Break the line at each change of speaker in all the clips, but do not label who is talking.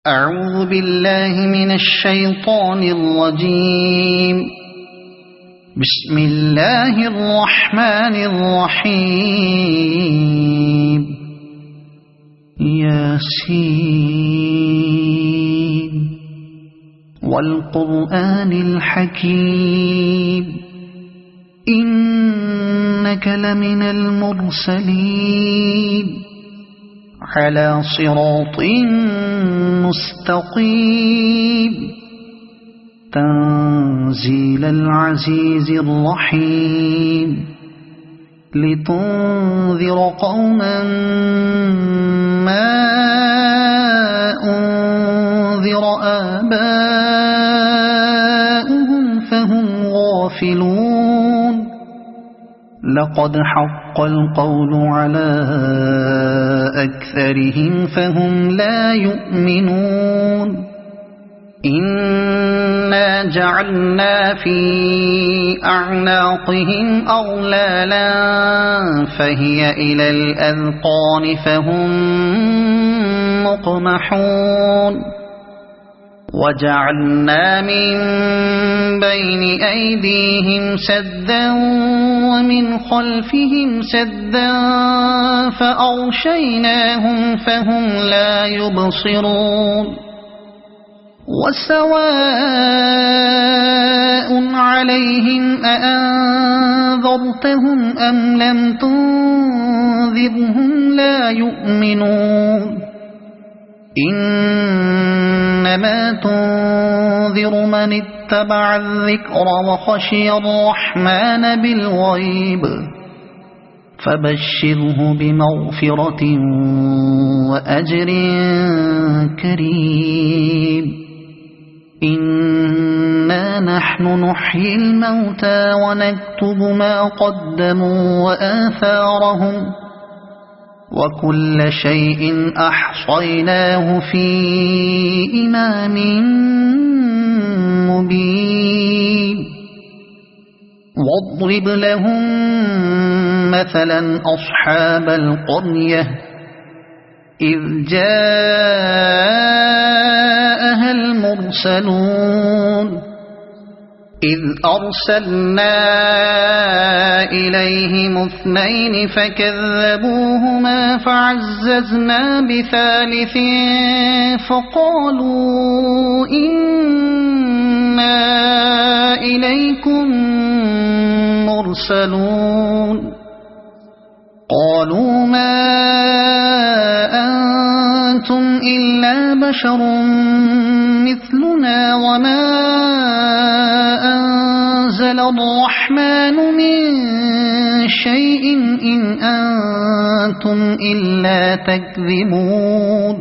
أعوذ بالله من الشيطان الرجيم. بسم الله الرحمن الرحيم. ياسين والقرآن الحكيم إنك لمن المرسلين على صراط مستقيم تنزيل العزيز الرحيم لتنذر قوما ما أنذر آباؤهم فهم غافلون. لقد حق القول على أكثرهم فهم لا يؤمنون. إنا جعلنا في أعناقهم أغلالا فهي إلى الأذقان فهم مقمحون. وجعلنا من بين أيديهم سدا ومن خلفهم سدا فأغشيناهم فهم لا يبصرون. وسواء عليهم أأنذرتهم أم لم تنذرهم لا يؤمنون. إنما تنذر من اتبع الذكر وخشي الرحمن بالغيب فبشره بمغفرة وأجر كريم. إنا نحن نحيي الموتى ونكتب ما قدموا وآثارهم وكل شيء أحصيناه في إمام مبين. واضرب لهم مثلا أصحاب القرية إذ جاءها المرسلون إذ أرسلنا إليهم اثنين فكذبوهما فعززنا بثالث فقالوا إنا إليكم مرسلون. قالوا ما أنتم إلا بشر مثلنا وما أنزل الرحمن من شيء إن أنتم إلا تكذبون.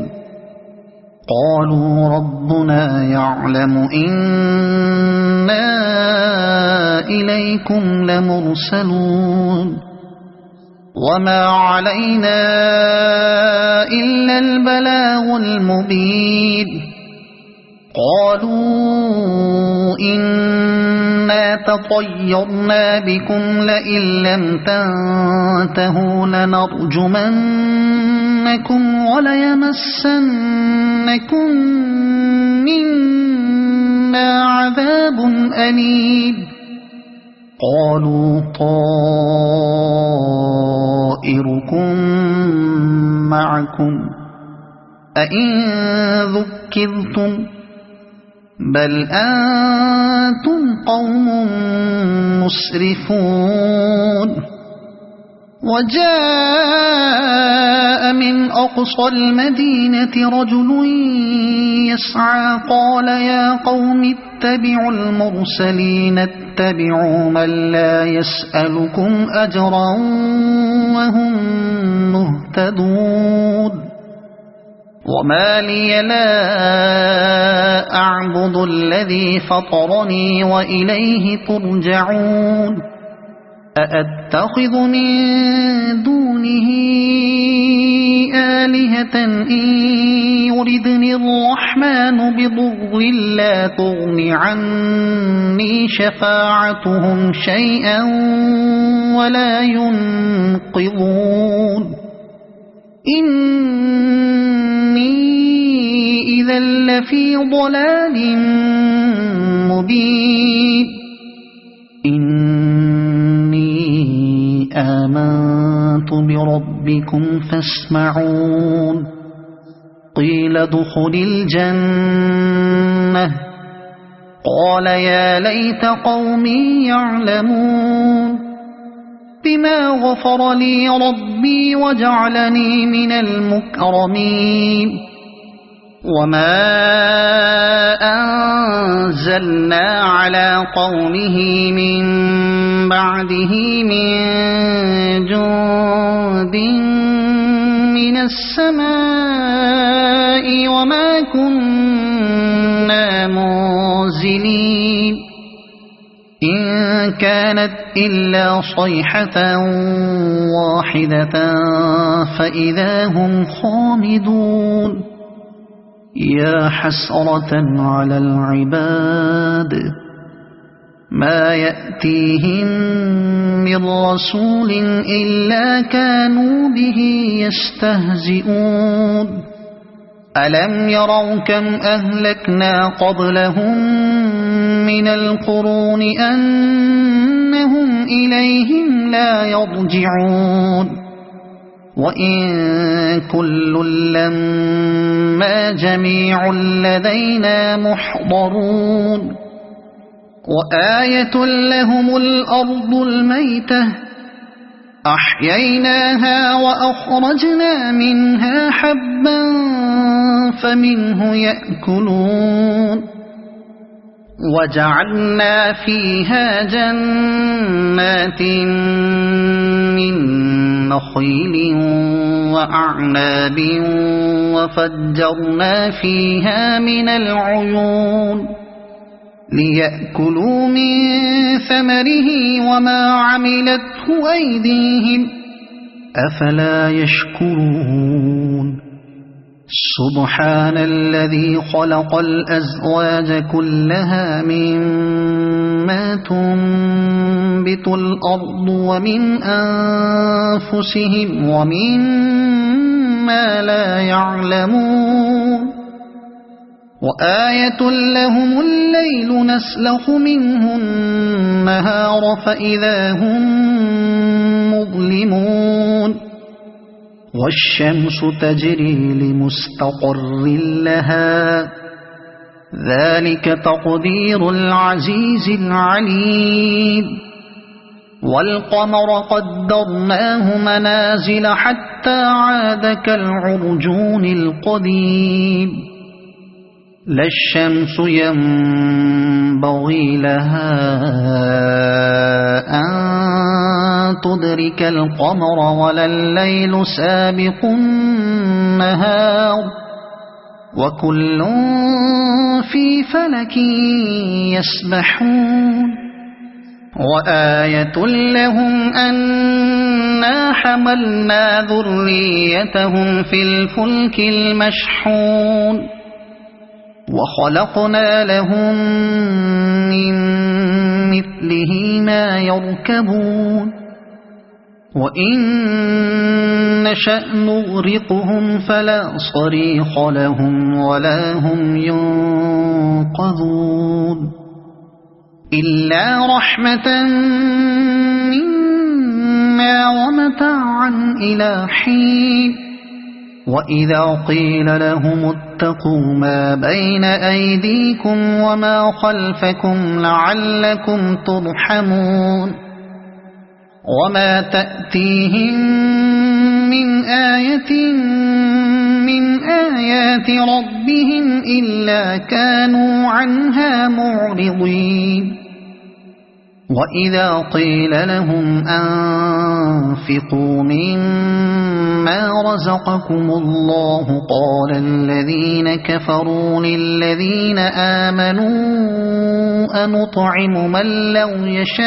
قالوا ربنا يعلم إنا إليكم لمرسلون وما علينا إلا البلاغ المبين. قالوا إنا تطيرنا بكم لئن لم تنتهوا لنرجمنكم وليمسنكم منا عذاب أليم. قالوا طائركم معكم أئن ذكرتم بل أنتم قوم مسرفون. وجاء من أقصى المدينة رجل يسعى قال يا قوم اتبعوا المرسلين اتبعوا من لا يسألكم أجرا وهم مهتدون. وما لي لا أعبد الذي فطرني وإليه ترجعون. أأتخذ من دونه آلهة إن يردني الرحمن بضر لا تغن عني شفاعتهم شيئا ولا ينقذون. إني إذا لفي ضلال مبين إني آمنت بربكم فاسمعون قيل ادخل الجنة قال يا ليت قومي يعلمون بما غفر لي ربي وجعلني من المكرمين وما أنزلنا على قومه من بعده من جند من السماء وما كنا منزلين إن كانت إلا صيحة واحدة فإذا هم خامدون يا حسرة على العباد ما يأتيهم من رسول إلا كانوا به يستهزئون ألم يروا كم أهلكنا قبلهم من القرون أنهم إليهم لا يرجعون وإن كل لما جميع لدينا محضرون وآية لهم الأرض الميتة أحييناها وأخرجنا منها حبا فمنه يأكلون وجعلنا فيها جنات من نخيل وأعناب وفجرنا فيها من العيون ليأكلوا من ثمره وما عملته أيديهم أفلا يشكرون سبحان الذي خلق الأزواج كلها مما تنبت الأرض ومن أنفسهم ومما لا يعلمون وآية لهم الليل نسلخ منه النهار فإذا هم مظلمون والشمس تجري لمستقر لها ذلك تقدير العزيز العليم والقمر قدرناه منازل حتى عاد كالعرجون القديم لا الشمس ينبغي لها أن تدرك القمر ولا الليل سابق النهار وكل في فلك يسبحون وآية لهم أنا حملنا ذريتهم في الفلك المشحون وخلقنا لهم من مثله ما يركبون وإن نشأ نغرقهم فلا صريخ لهم ولا هم ينقذون إلا رحمة منا ومتاعا إلى حين وإذا قيل لهم اتقوا ما بين أيديكم وما خلفكم لعلكم ترحمون وما تأتيهم من آية من آيات ربهم إلا كانوا عنها معرضين وإذا قيل لهم أنفقوا مما رزقكم الله قال الذين كفروا للذين آمنوا أنطعم من لو يشاء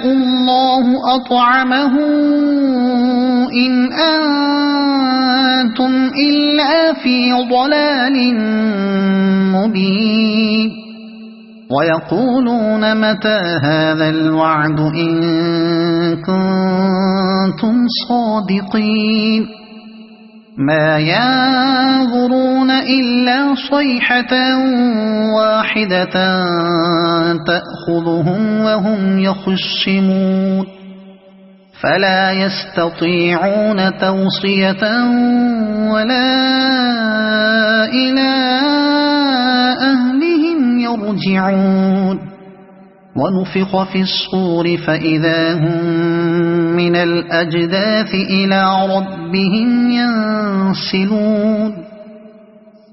الله أطعمه إن أنتم إلا في ضلال مبين ويقولون متى هذا الوعد إن كنتم صادقين ما ينظرون إلا صيحة واحدة تأخذهم وهم يخصمون فلا يستطيعون توصية ولا إلى أهلهم يرجعون ونفخ في الصور فإذا هم من الأجداث إلى ربهم ينسلون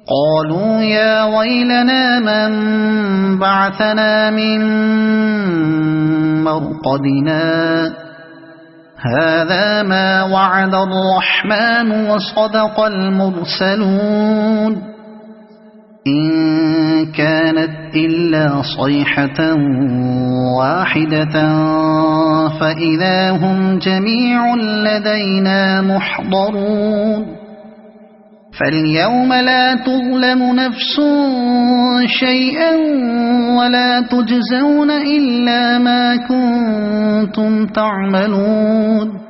قالوا يا ويلنا من بعثنا من مرقدنا هذا ما وعد الرحمن وصدق المرسلون إن كانت إلا صيحة واحدة فإذا هم جميع لدينا محضرون فاليوم لا تظلم نفس شيئا ولا تجزون إلا ما كنتم تعملون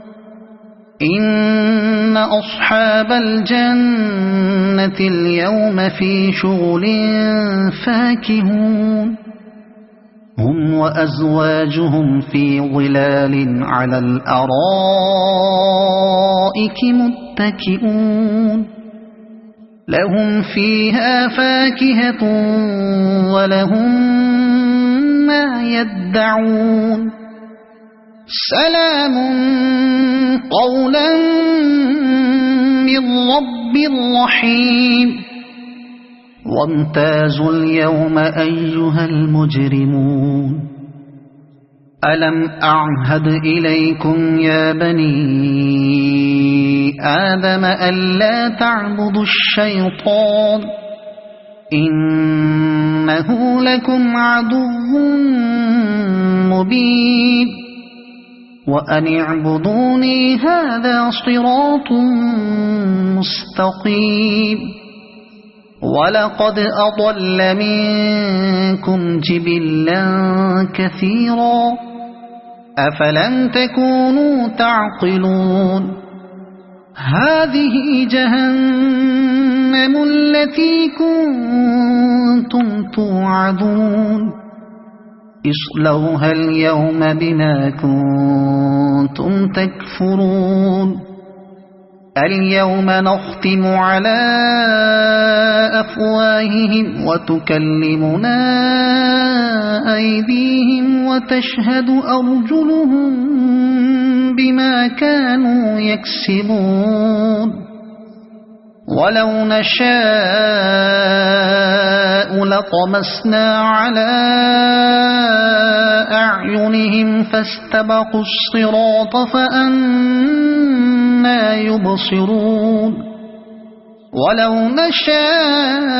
إن أصحاب الجنة اليوم في شغل فاكهون هم وأزواجهم في ظلال على الأرائك متكئون لهم فيها فاكهة ولهم ما يدعون سلام قولا من رب رحيم وامتازوا اليوم أيها المجرمون ألم أعهد إليكم يا بني آدم ألا تعبدوا الشيطان إنه لكم عدو مبين وأن اعبدوني هذا صراط مستقيم ولقد أضل منكم جبلا كثيرا أفلم تكونوا تعقلون هذه جهنم التي كنتم توعدون اصلوها اليوم بما كنتم تكفرون اليوم نختم على أفواههم وتكلمنا أيديهم وتشهد أرجلهم بما كانوا يكسبون ولو نشاء لطمسنا على أعينهم فاستبقوا الصراط فأنى يبصرون ولو نشاء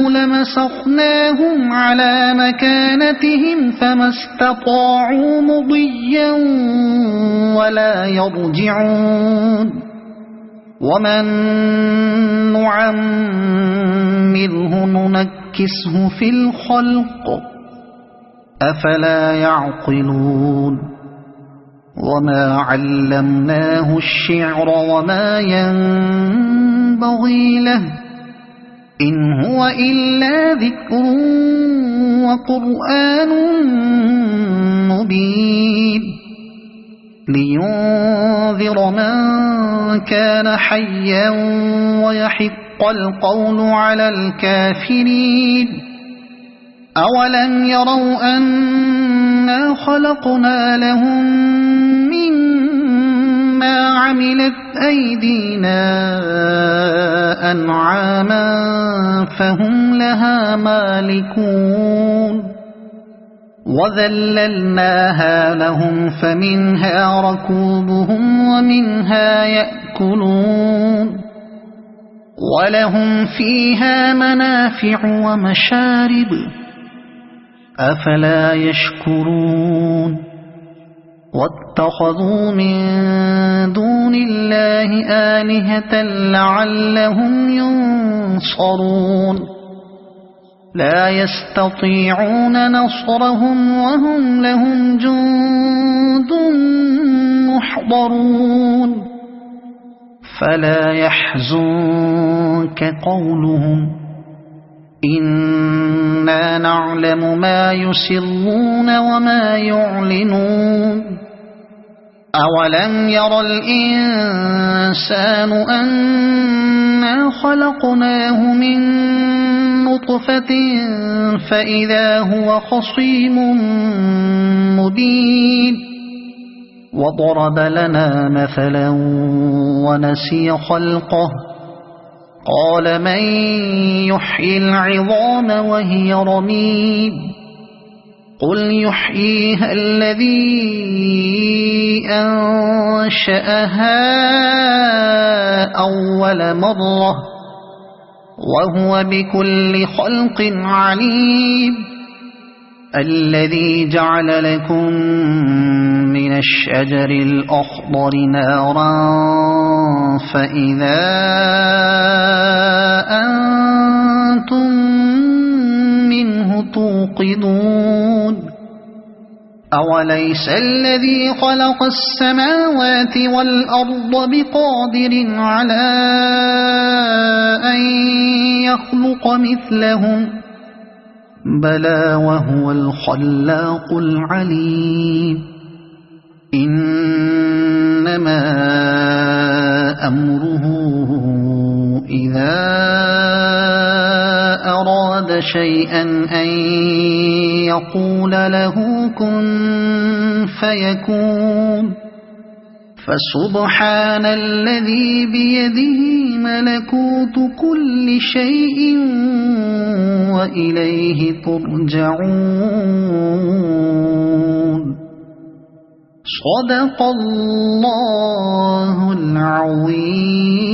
لمسخناهم على مكانتهم فما استطاعوا مضيا ولا يرجعون ومن نعمره ننكسه في الخلق أفلا يعقلون وما علمناه الشعر وما ينبغي له إن هو إلا ذكر وقرآن مبين لينذر من كان حيا ويحق القول على الكافرين أولم يروا أنا خلقنا لهم مما عملت أيدينا أنعاما فهم لها مالكون وذللناها لهم فمنها ركوبهم ومنها يأكلون ولهم فيها منافع ومشارب أفلا يشكرون واتخذوا من دون الله آلهة لعلهم ينصرون لا يستطيعون نصرهم وهم لهم جند محضرون فلا يحزنك قولهم إنا نعلم ما يسرون وما يعلنون أولم ير الإنسان أنا خلقناه من نطفة فإذا هو خصيم مبين وضرب لنا مثلا ونسي خلقه قال من يحيي العظام وهي رميم قل يحييها الذي أنشأها أول مرة وهو بكل خلق عليم الذي جعل لكم من الشجر الأخضر نارا فإذا أنتم منه توقدون أوليس الذي خلق السماوات والأرض بقادر على أن يخلق مثلهم بلى وهو الخلاق العليم إنما أمره إذا أراد شيئا أن يقول له كن فيكون فسبحان الذي بيده ملكوت كل شيء وإليه ترجعون صدق الله العظيم.